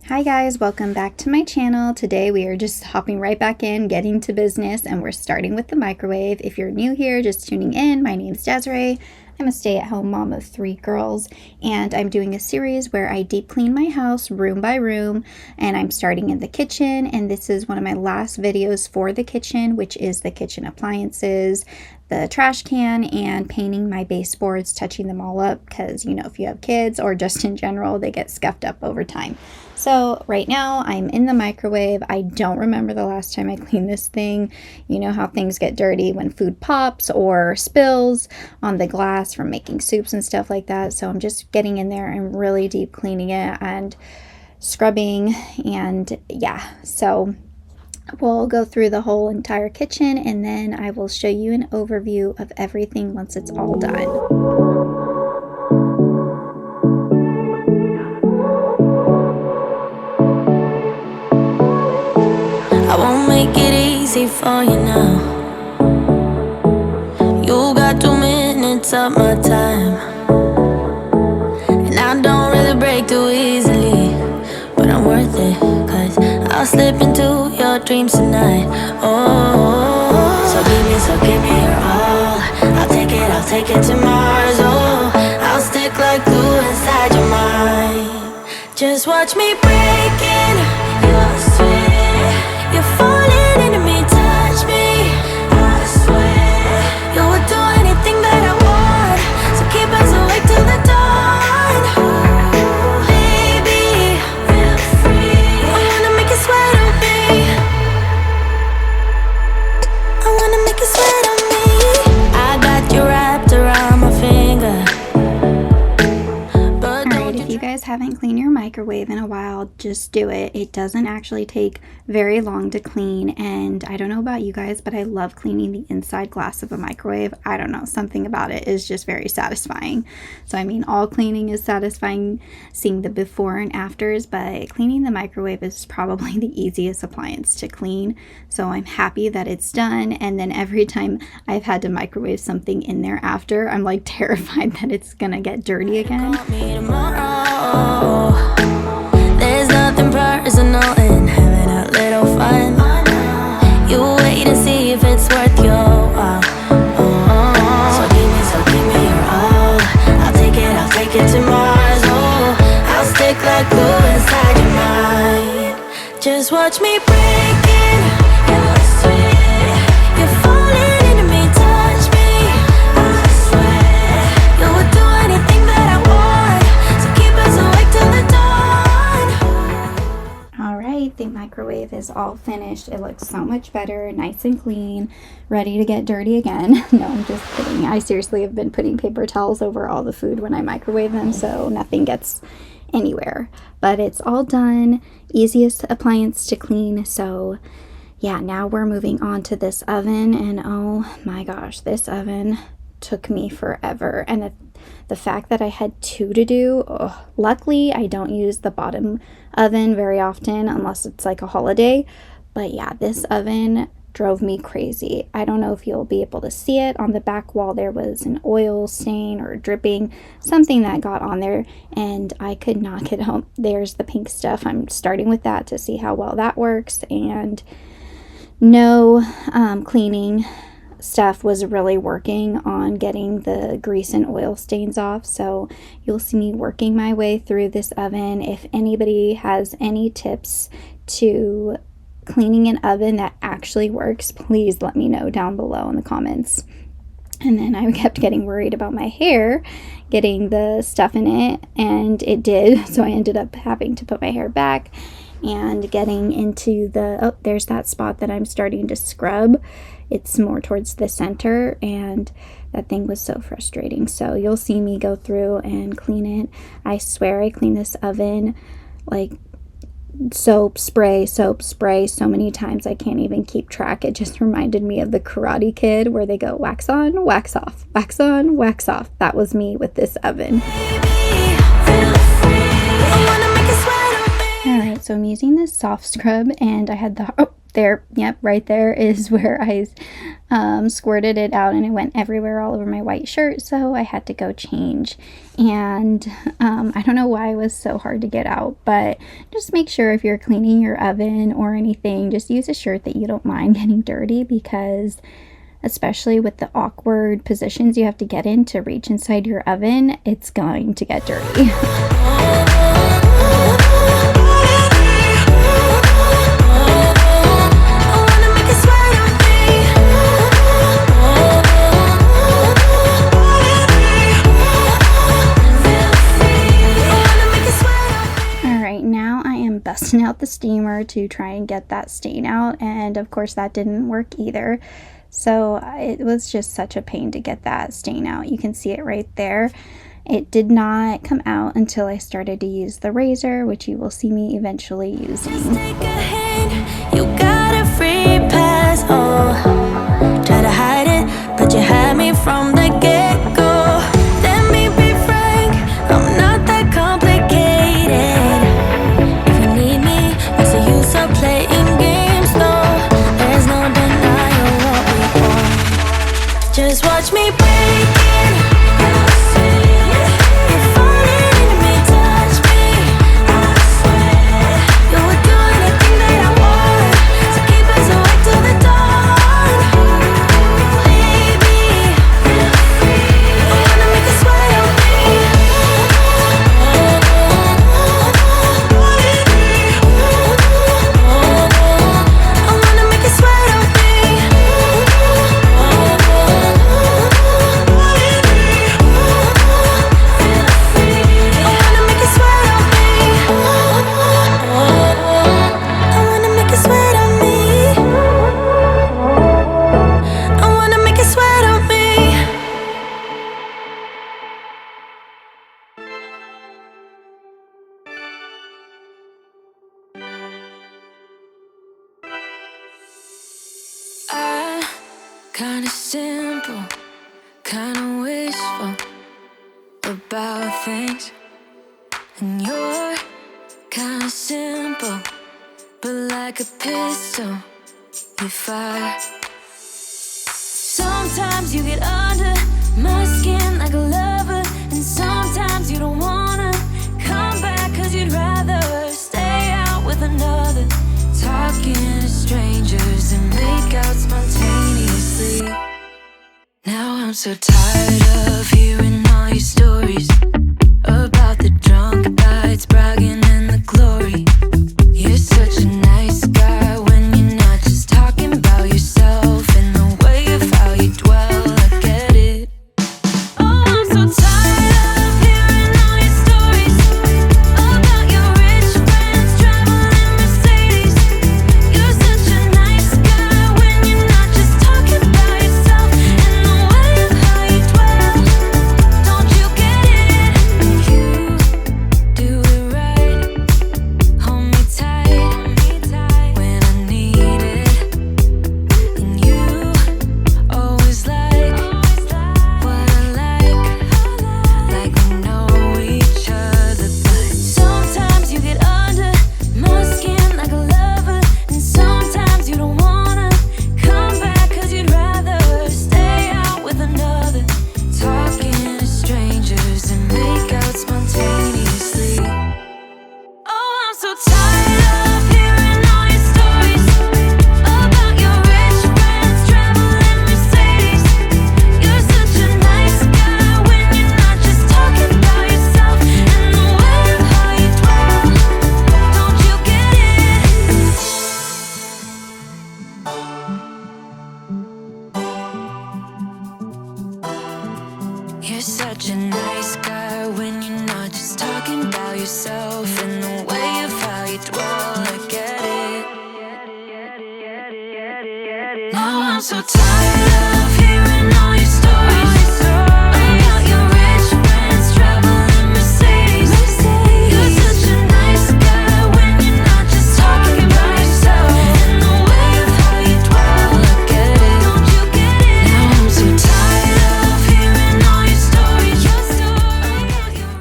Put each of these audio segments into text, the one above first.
Hi guys, welcome back to my channel. Today we are just hopping right back in, getting to business, and we're starting with the microwave. If you're new here, just tuning in, my name is Desiree. I'm a stay-at-home mom of 3 girls, and I'm doing a series where I deep clean my house room by room, and I'm starting in the kitchen, and this is one of my last videos for the kitchen, which is the kitchen appliances, the trash can, and painting my baseboards, touching them all up, because you know, if you have kids or just in general, they get scuffed up over time. So right now I'm in the microwave. I don't remember the last time I cleaned this thing. You know how things get dirty when food pops or spills on the glass from making soups and stuff like that. So I'm just getting in there and really deep cleaning it and scrubbing, and yeah, so we'll go through the whole entire kitchen and then I will show you an overview of everything once it's all done. I won't make it easy for you now. You got 2 minutes of my time, and I don't really break too easily, but I'm worth it, cause I'll slip into your dreams tonight. Oh, so give me your all. I'll take it to Mars. Oh, I'll stick like glue inside your mind. Just watch me breaking your sweat. You're falling into me, touch me, I swear. You would do anything that I want, so keep us awake till the dawn. Baby, feel free. I wanna make you sweat on me. I wanna make you sweat on me. I got you wrapped around my finger. Alright, if you guys haven't cleaned your microwave in a while, just do it. It doesn't actually take very long to clean, and I don't know about you guys, but I love cleaning the inside glass of a microwave. I don't know, something about it is just very satisfying. So I mean, all cleaning is satisfying, seeing the before and afters, but cleaning the microwave is probably the easiest appliance to clean. So I'm happy that it's done, and then every time I've had to microwave something in there after, I'm like terrified that it's gonna get dirty again. There's nothing personal in having a little fun. You wait and see if it's worth your while. So give me your all. I'll take it to Mars. Oh, I'll stick like glue inside your mind. Just watch me breaking your sweat. You're falling into me, touch me, I swear. You would do anything that I want, so keep us awake till the dawn. Alright, the microwave is all finished. It looks so much better, nice and clean, ready to get dirty again. No, I'm just kidding. I seriously have been putting paper towels over all the food when I microwave them so nothing gets anywhere. But it's all done, easiest appliance to clean. So yeah, now we're moving on to this oven, and oh my gosh, this oven took me forever. And the fact that I had 2 to do, luckily I don't use the bottom oven very often unless it's like a holiday, but yeah, this oven drove me crazy. I don't know if you'll be able to see it. On the back wall there was an oil stain or dripping, something that got on there, and I could not get home. There's the pink stuff. I'm starting with that to see how well that works, and no cleaning stuff was really working on getting the grease and oil stains off. So you'll see me working my way through this oven. If anybody has any tips to cleaning an oven that actually works, please let me know down below in the comments. And then I kept getting worried about my hair getting the stuff in it, and it did. So I ended up having to put my hair back and getting into the, oh, there's that spot that I'm starting to scrub. It's more towards the center, and that thing was so frustrating. So you'll see me go through and clean it. I swear I cleaned this oven like soap spray so many times I can't even keep track. It just reminded me of the Karate Kid where they go wax on, wax off, wax on, wax off. That was me with this oven. Alright, so I'm using this soft scrub, and I had the there, yep, right there is where I squirted it out, and it went everywhere all over my white shirt, so I had to go change. And I don't know why it was so hard to get out, but just make sure if you're cleaning your oven or anything, just use a shirt that you don't mind getting dirty, because especially with the awkward positions you have to get in to reach inside your oven, it's going to get dirty. Busting out the steamer to try and get that stain out, and of course that didn't work either. So it was just such a pain to get that stain out. You can see it right there. It did not come out until I started to use the razor, which you will see me eventually using. You got a free pass, oh, try to hide it, but you had me from the get-go. Let me be frank, I'm not that complicated. Playing games, no, there's no denying what we want. Just watch me break it. You're falling into me, touch me. I swear you would do anything that I want, so keep us awake till the dawn. Baby, I wanna make you sweat on me. Kinda simple, kinda wishful about things, and you're kinda simple, but like a pistol, you fire. Sometimes you get under my skin like a lover, and sometimes you don't wanna come back 'cause you'd rather stay out with another, talking to strangers and make out spontaneously. Now I'm so tired of hearing all your stories about the drunk nights, bragging in the glory. You're such a nice guy when you're not just talking about yourself, and the way of how you dwell, I get it. Oh, I'm so tired of hearing all your stories about your rich friends traveling Mercedes. You're such a nice guy when you're not just talking about yourself, and the way of how you dwell. Don't you get it? You do it right. Hold me tight when I need it, and you always like what I like we know each other. But sometimes you get under my skin like a lover, and sometimes you don't wanna come back 'cause you'd rather stay out with another, talking to strangers and make out spontaneously. Oh, I'm so tired of hearing all your stories about your rich friends traveling Mercedes. You're such a nice guy when you're not just talking about yourself, and the way of how you dwell. Don't you get it? You're such a nice guy when you're not just talking about yourself, and the way of how you dwell, I get it. Now I'm so tired of hearing all your stories about your rich friends traveling Mercedes. You're such a nice guy when you're not just talking about yourself, and the way of how you dwell, I get it. Don't you get it? Now I'm so tired of hearing all your stories.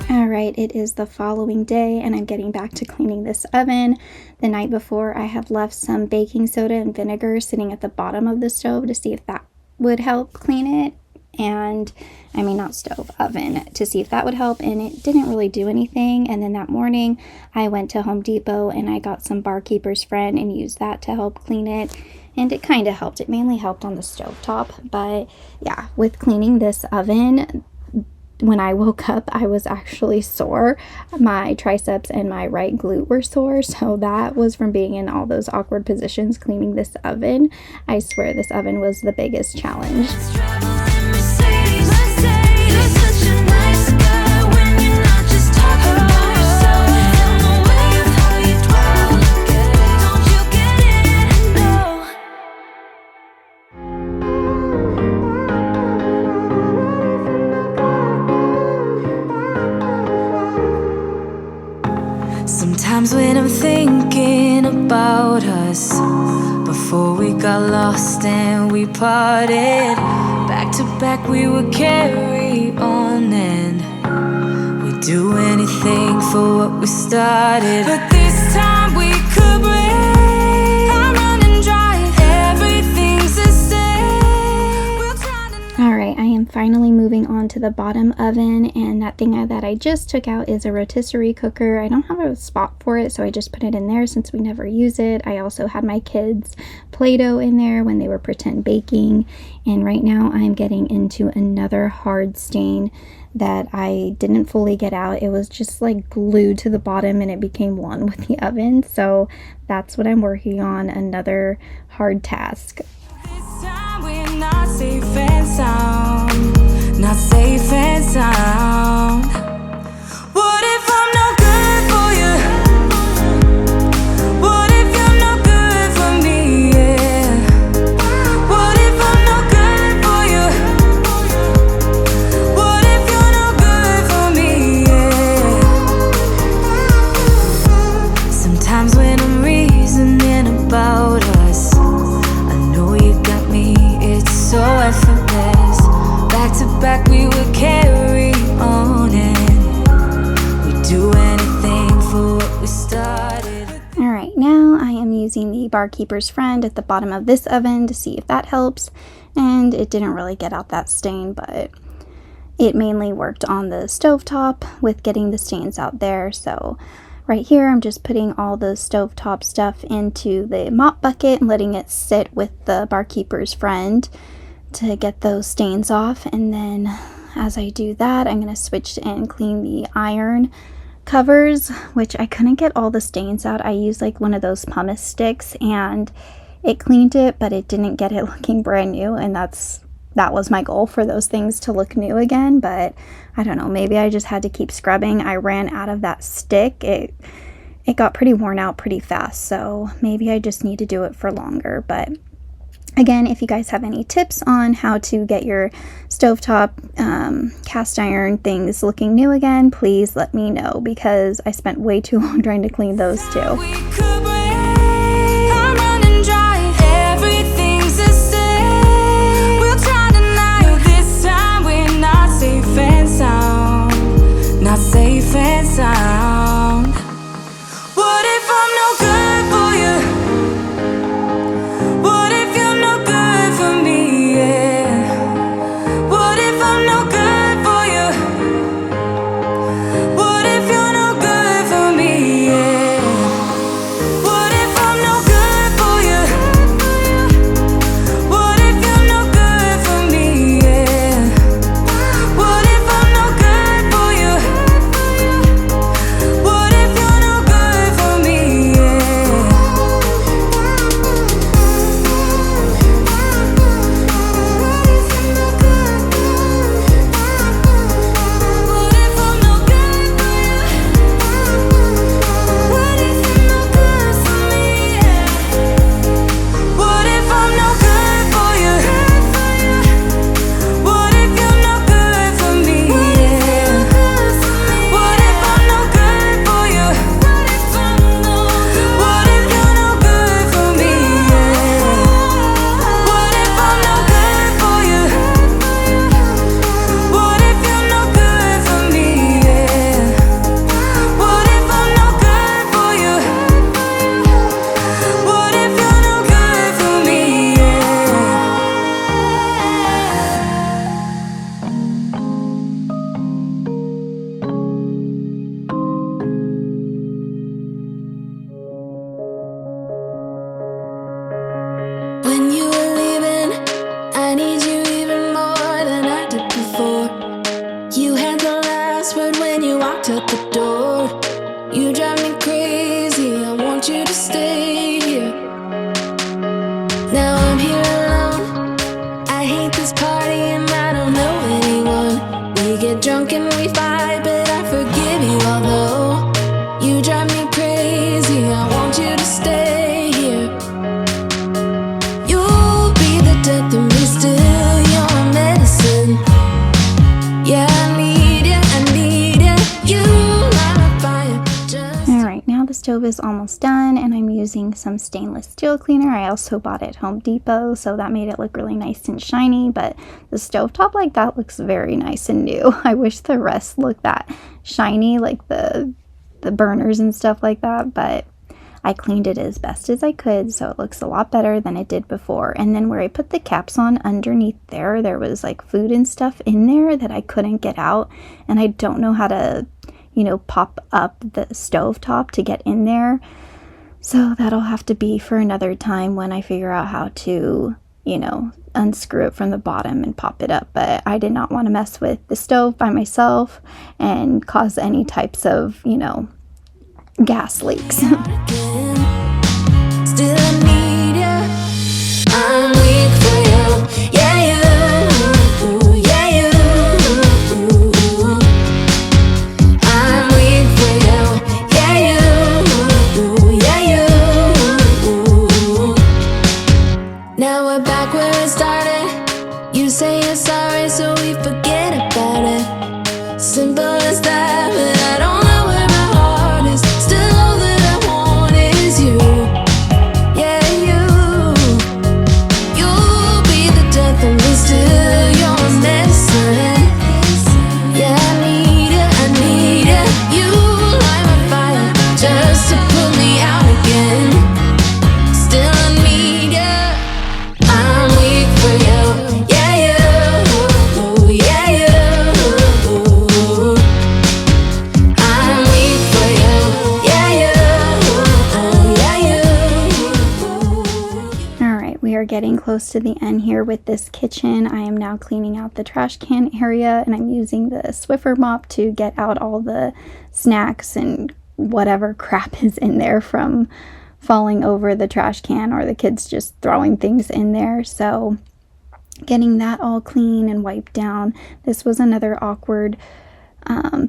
All right, it is the following day and I'm getting back to cleaning this oven. The night before, I had left some baking soda and vinegar sitting at the bottom of the stove to see if that would help clean it. And I mean, not stove, oven, to see if that would help, and it didn't really do anything. And then that morning I went to Home Depot and I got some Barkeeper's Friend and used that to help clean it, and it kind of helped. It mainly helped on the stovetop, but yeah, with cleaning this oven, when I woke up, I was actually sore. My triceps and my right glute were sore, so that was from being in all those awkward positions cleaning this oven. I swear this oven was the biggest challenge. Sometimes when I'm thinking about us, before we got lost and we parted, back to back we would carry on and we'd do anything for what we started. But this time we could break. I'm running dry, everything's the same. We'll try to... Alright, I am finally moving on to the bottom oven, and that thing that I just took out is a rotisserie cooker. I don't have a spot for it, so I just put it in there since we never use it. I also had my kids' Play-Doh in there when they were pretend baking, and right now I'm getting into another hard stain that I didn't fully get out. It was just like glued to the bottom and it became one with the oven, so that's what I'm working on, another hard task. This time we're not safe and sound, not safe and sound. What if I'm no good for you? What if you're no good for me? Yeah. What if I'm no good for you? What if you're no good for me? Yeah. Sometimes when I'm reasoning about us, I know you got me, it's so effortless. Back to back we would carry on and we'd do anything for what we started. Alright, now I am using the Barkeeper's Friend at the bottom of this oven to see if that helps, and it didn't really get out that stain, but it mainly worked on the stovetop with getting the stains out there. So right here I'm just putting all the stovetop stuff into the mop bucket and letting it sit with the Barkeeper's Friend to get those stains off, and then as I do that I'm going to switch and clean the iron covers, which I couldn't get all the stains out. I used like one of those pumice sticks and it cleaned it, but it didn't get it looking brand new, and that was my goal, for those things to look new again. But I don't know, maybe I just had to keep scrubbing. I ran out of that stick. It got pretty worn out pretty fast, so maybe I just need to do it for longer. But again, if you guys have any tips on how to get your stovetop cast iron things looking new again, please let me know, because I spent way too long trying to clean those too. We could break. I'm running dry, everything's the same. We'll try tonight. This time we're not safe and sound, not safe and sound. What if I'm no good for you? What if you're no good for me? Yeah. What if I'm no good for you? What if you're no good for me? Yeah. knocked at the door. You drive me crazy, I want you to stay here. Now I'm here alone, I hate this party and I don't know anyone. We get drunk and we fight, but I forgive you. Although you drive me crazy, I want you to stay here. You'll be the death of me still, you're my medicine. Yeah, I need ya, I need ya. You light my fire just... Alright, now the stove is almost done and I'm using some stainless steel cleaner. I also bought it at Home Depot, so that made it look really nice and shiny, but the stovetop like that looks very nice and new. I wish the rest looked that shiny, like the burners and stuff like that, but I cleaned it as best as I could, so it looks a lot better than it did before. And then where I put the caps on underneath there was like food and stuff in there that I couldn't get out, and I don't know how to, you know, pop up the stove top to get in there. So that'll have to be for another time when I figure out how to, you know, unscrew it from the bottom and pop it up. But I did not want to mess with the stove by myself and cause any types of, you know, gas leaks. Still I need ya. I'm weak for you. Yeah, you. Yeah, you. I'm weak for you. Yeah, you. Yeah, you. Now we're back where it started. You say you're sorry, so we forget about it. Simple as that, but I don't know where my heart is. Still all that I want is you. Yeah, you. You'll be the death of me still. You're my medicine. Yeah, I need ya, I need ya. You light my fire just to put me out again. Still I need ya. I'm weak for you. Yeah, you. Yeah, you. I'm weak for you. Yeah, you. Yeah, you. Alright, we are getting close to the end here with this kitchen. I am now cleaning out the trash can area, and I'm using the Swiffer mop to get out all the snacks and whatever crap is in there from falling over the trash can or the kids just throwing things in there. So getting that all clean and wiped down. This was another awkward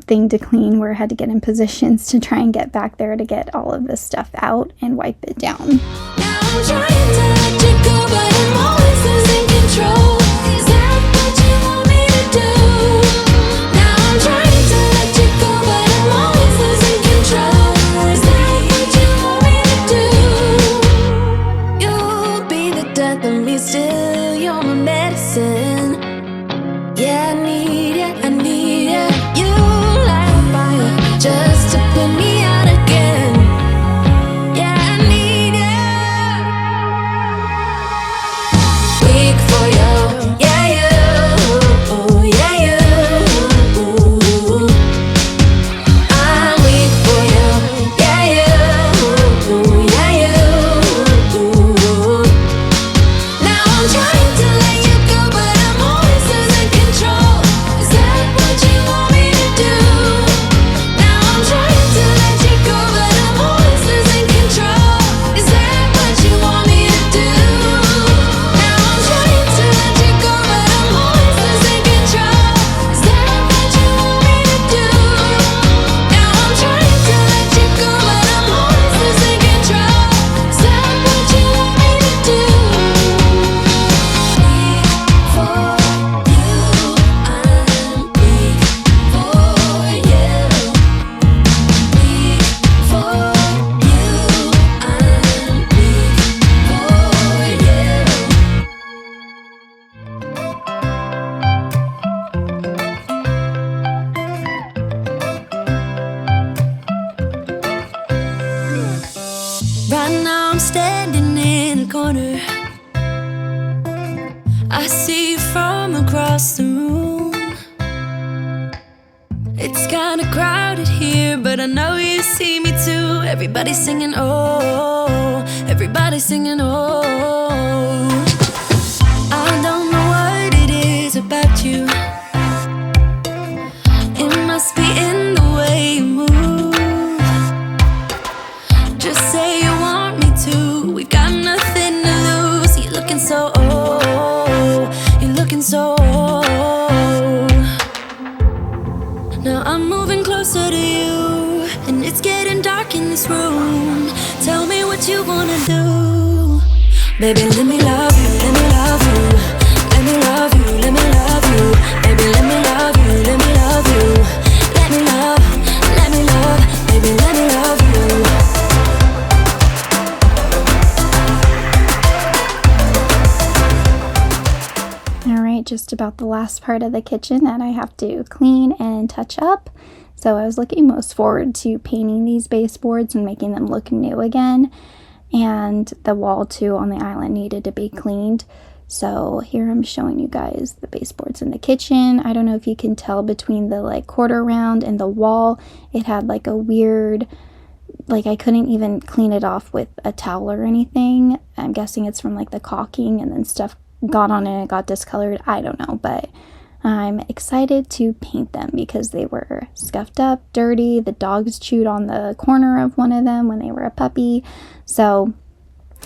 thing to clean where I had to get in positions to try and get back there to get all of this stuff out and wipe it down. Now I'm trying to let you go, but I'm always losing control. Is that what you want me to do? Now I'm trying to let you go, but I'm always losing control. Is that what you want me to do? You'll be the death of me still. You're my medicine. Yeah, I need ya, I need ya. You light a fire just to put me out again. Yeah, I need ya. Weak for you. Yeah, you. Yeah, you. I'm weak for you. Yeah, you. Yeah, you. Now I'm trying to let you go, but I'm always losing control. Is that what you want me to do? Now I'm trying to let you go, but I'm always losing control. Is that what you want me to do? Now I'm trying to let you go, but I'm always losing control. Is that what you want me to do? Now I'm trying to let you go, but I'm always losing control. Is that what you want me to do? For you, I'm weak for you. Weak for you, I'm weak for you. Right now I'm standing in a corner. I see you from across the room. It's kinda crowded here, but I know you see me too. Everybody's singing, oh, everybody's singing, oh. I don't know what it is about you. It must be in the way Just say you want me to. We've got nothing to lose. You're looking so old. You're looking so old. Now I'm moving closer to you, and it's getting dark in this room. Tell me what you wanna do. Baby, let me love you, let me love you. Let me love you, let me love you. Baby, let me love you, let me love you. Let me love, baby, let me love you. Alright, just about the last part of the kitchen that I have to clean and touch up. So I was looking most forward to painting these baseboards and making them look new again. And the wall too on the island needed to be cleaned. So here I'm showing you guys the baseboards in the kitchen. I don't know if you can tell between the like quarter round and the wall. It had like a weird, like I couldn't even clean it off with a towel or anything. I'm guessing it's from like the caulking and then stuff got on it and it got discolored. I don't know, but I'm excited to paint them because they were scuffed up, dirty. The dogs chewed on the corner of one of them when they were a puppy. So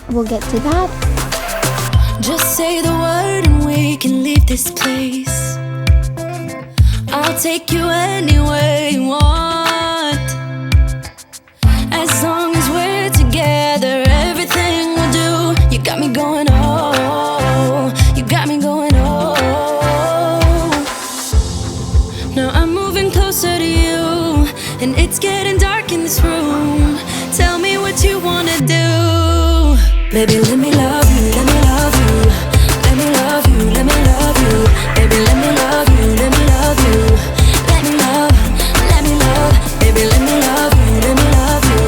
we'll get to that. Just say the word and we can leave this place. I'll take you anywhere you want. As long as we're together, everything we'll do. You got me going, oh. You got me going, oh. Now I'm moving closer to you, and it's getting dark in this room. Tell me what you wanna do. Baby, let me love you, let me love you. Let me love you, let me love you. Baby, let me love you, let me love you. Let me love, baby, let me love you, let me love you.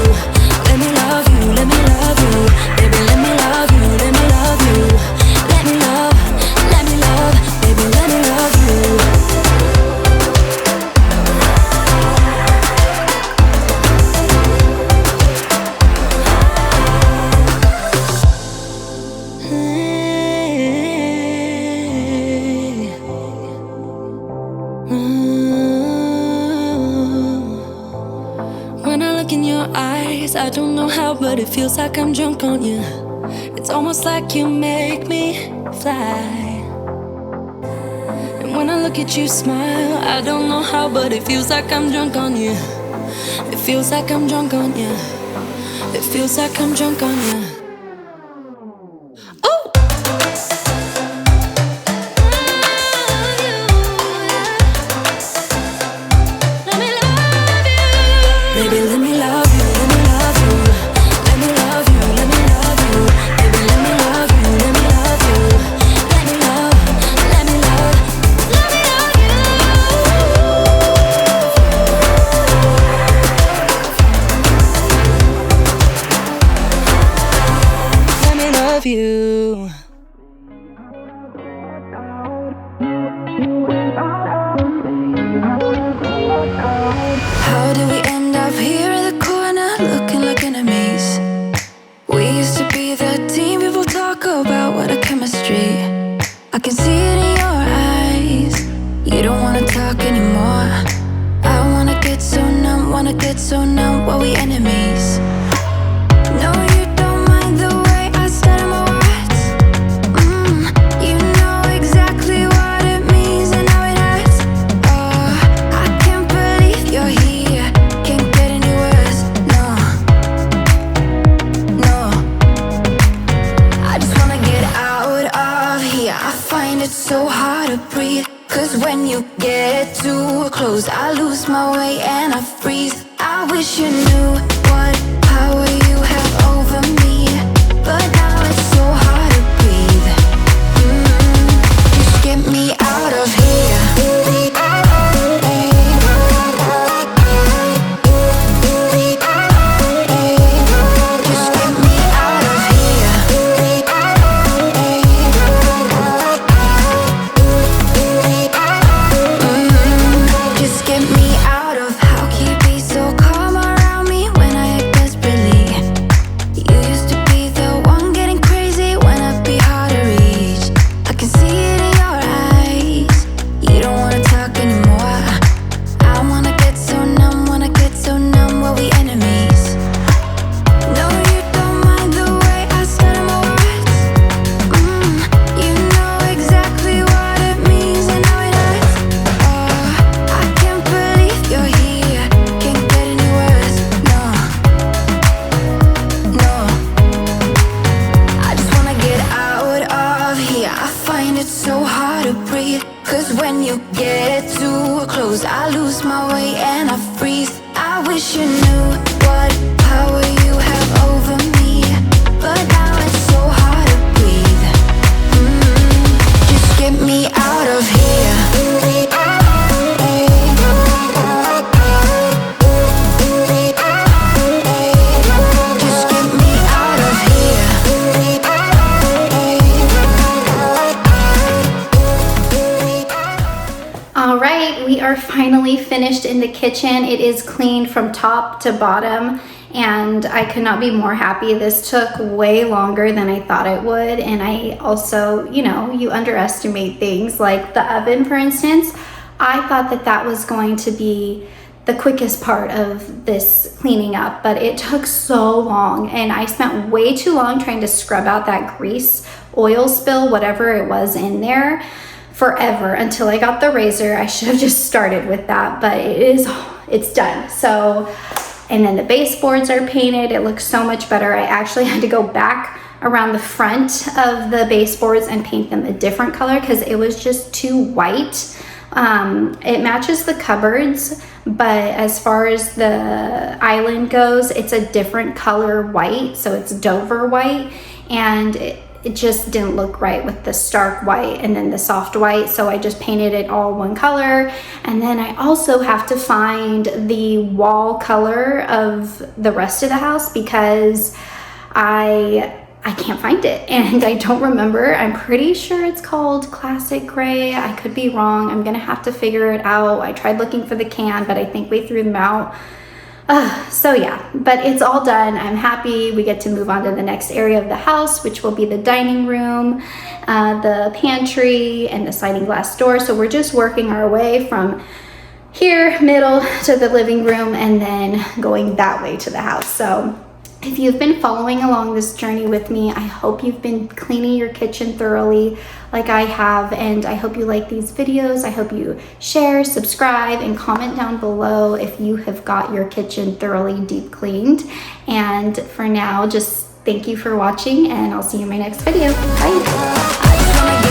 Let me love you, let me love you. Baby, let me love you, let me love you. Let me love, baby, let me love you. When I look in your eyes, I don't know how, but it feels like I'm drunk on you. It's almost like you make me fly. And when I look at you smile, I don't know how, but it feels like I'm drunk on you. It feels like I'm drunk on you. It feels like I'm drunk on you. Baby, let me love you, let me love you. Let me love you, let me love you. Baby, let me love you, let me love you. Let me love, let me love, let me love you. Let me love you. How did we end up here in the corner, looking like enemies? We used to be the team people talk about, what a chemistry. I can see it in your eyes. You don't wanna talk anymore. I wanna get so numb while we enemies. No, you don't mind the way I stutter my words. You know exactly what it means and how it hurts. Oh, I can't believe you're here. Can't get any worse. No, no. I just wanna get out of here. I find it so hard to breathe. Cause when you get too close, I lose my way and I freeze. I wish you knew what power you have over me, but now it's so hard to breathe. Just get me out of here. Just get me out of here. Just get me out of. How can you be so calm around me when I act desperately? when you get too close. I lose my way and I freeze. I wish you knew what power you have over me, but now it's so hard to breathe. Just get me out of here. Just get me out of here. All right, we are finally finished in the kitchen. It is clean from top to bottom, and I could not be more happy. This took way longer than I thought it would, and I also, you underestimate things like the oven, for instance. I thought that that was going to be the quickest part of this cleaning up, but it took so long, and I spent way too long trying to scrub out that grease, oil spill, whatever it was in there, forever until I got the razor. I should have just started with that, but it's done. So, and then the baseboards are painted. It looks so much better. I actually had to go back around the front of the baseboards and paint them a different color because it was just too white. It matches the cupboards, but as far as the island goes, it's a different color white. So it's Dover white, and it just didn't look right with the stark white and then the soft white, so I just painted it all one color. And then I also have to find the wall color of the rest of the house because I can't find it, and I don't remember. I'm pretty sure it's called classic gray. I could be wrong. I'm gonna have to figure it out. I tried looking for the can, but I think we threw them out. So yeah, but it's all done. I'm happy. We get to move on to the next area of the house, which will be the dining room, the pantry, and the sliding glass door. So we're just working our way from here, middle, to the living room, and then going that way to the house. So if you've been following along this journey with me, I hope you've been cleaning your kitchen thoroughly like I have, and I hope you like these videos. I hope you share, subscribe, and comment down below if you have got your kitchen thoroughly deep cleaned. And for now, just thank you for watching, and I'll see you in my next video. Bye.